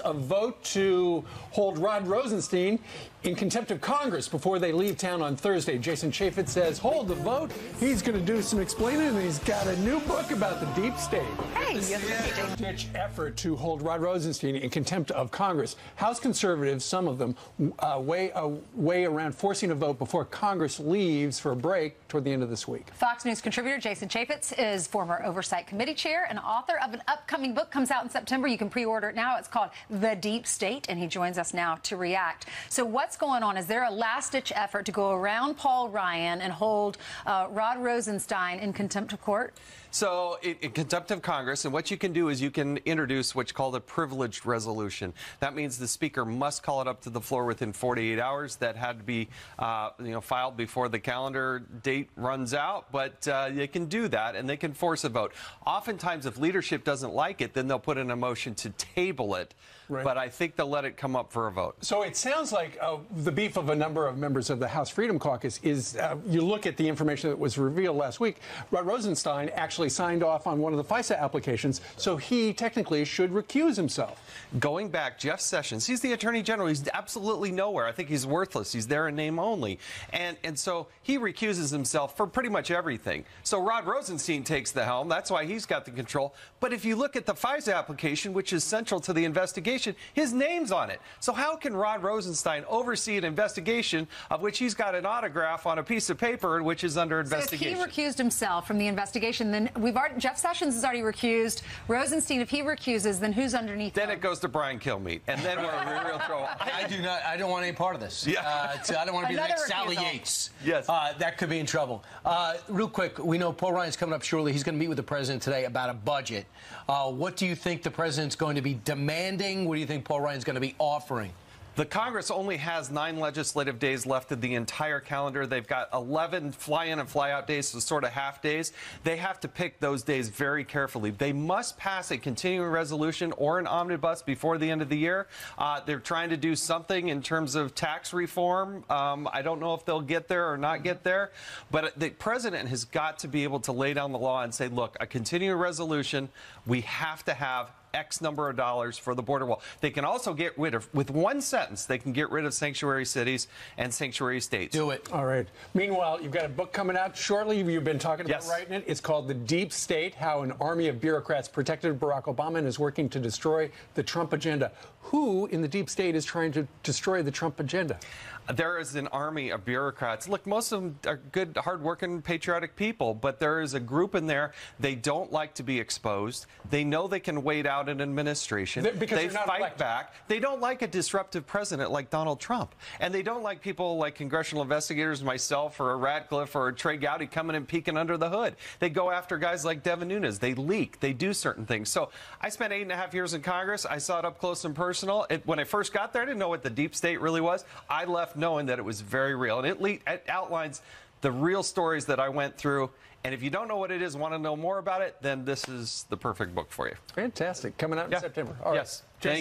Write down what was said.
A vote to hold Rod Rosenstein in contempt of Congress before they leave town on Thursday. Jason Chaffetz says, hold the vote. He's going to do some explaining, and he's got a new book about the deep state. Hey, Ditch effort to hold Rod Rosenstein in contempt of Congress. House conservatives, some of them, weigh around forcing a vote before Congress leaves for a break toward the end of this week. Fox News contributor Jason Chaffetz is former Oversight Committee chair and author of an upcoming book. Comes out in September. You can pre-order it now. It's called The Deep State, and he joins us now to react. So what's going on? Is there a last-ditch effort to go around Paul Ryan and hold Rod Rosenstein in contempt of court? So in contempt of Congress, and what you can do is you can introduce what's called a privileged resolution. That means the Speaker must call it up to the floor within 48 hours. That had to be filed before the calendar date runs out, but they can do that, and they can force a vote. Oftentimes, if leadership doesn't like it, then they'll put in a motion to table it. Right. But I think they'll let it come up for a vote. So it sounds like the beef of a number of members of the House Freedom Caucus is, you look at the information that was revealed last week, Rod Rosenstein actually signed off on one of the FISA applications, so he technically should recuse himself. Going back, Jeff Sessions, he's the Attorney General. He's absolutely nowhere. I think he's worthless. He's there in name only. And so he recuses himself for pretty much everything. So Rod Rosenstein takes the helm. That's why he's got the control. But if you look at the FISA application, which is central to the investigation, his name's on it. So how can Rod Rosenstein oversee an investigation of which he's got an autograph on a piece of paper, which is under investigation? So if he recused himself from the investigation, then Jeff Sessions has already recused. Rosenstein, if he recuses, then who's underneath Then him? It goes to Brian Kilmeade, and then we're in real trouble. I don't want any part of this. Yeah. I don't want to be the next Sally recusal. Yates. Yes. That could be in trouble. Real quick, we know Paul Ryan's coming up shortly. He's going to meet with the president today about a budget. What do you think the president's going to be demanding? What do you think Paul Ryan's going to be offering? The Congress only has 9 legislative days left of the entire calendar. They've got 11 fly-in and fly-out days, so sort of half days. They have to pick those days very carefully. They must pass a continuing resolution or an omnibus before the end of the year. They're trying to do something in terms of tax reform. I don't know if they'll get there or not get there, but the president has got to be able to lay down the law and say, look, a continuing resolution, we have to have X number of dollars for the border wall. They can also get rid of, with one sentence, they can get rid of sanctuary cities and sanctuary states. Do it. All right. Meanwhile, you've got a book coming out shortly. You've been talking about Yes. writing it. It's called The Deep State, How an Army of Bureaucrats Protected Barack Obama and is Working to Destroy the Trump Agenda. Who in the deep state is trying to destroy the Trump agenda? There is an army of bureaucrats. Look, most of them are good, hardworking, patriotic people, but there is a group in there. They don't like to be exposed. They know they can wait out an administration. Because they they're not fight elected. back. They don't like a disruptive president like Donald Trump. And they don't like people like congressional investigators, myself, or a Radcliffe, or a Trey Gowdy coming and peeking under the hood. They go after guys like Devin Nunes. They leak. They do certain things. So I spent 8.5 years in Congress. I saw it up close and personal. When I first got there, I didn't know what the deep state really was. I left knowing that it was very real. And it outlines the real stories that I went through. And if you don't know what it is, want to know more about it, then this is the perfect book for you. Fantastic. Coming out in September. All right. Yes. Thank you.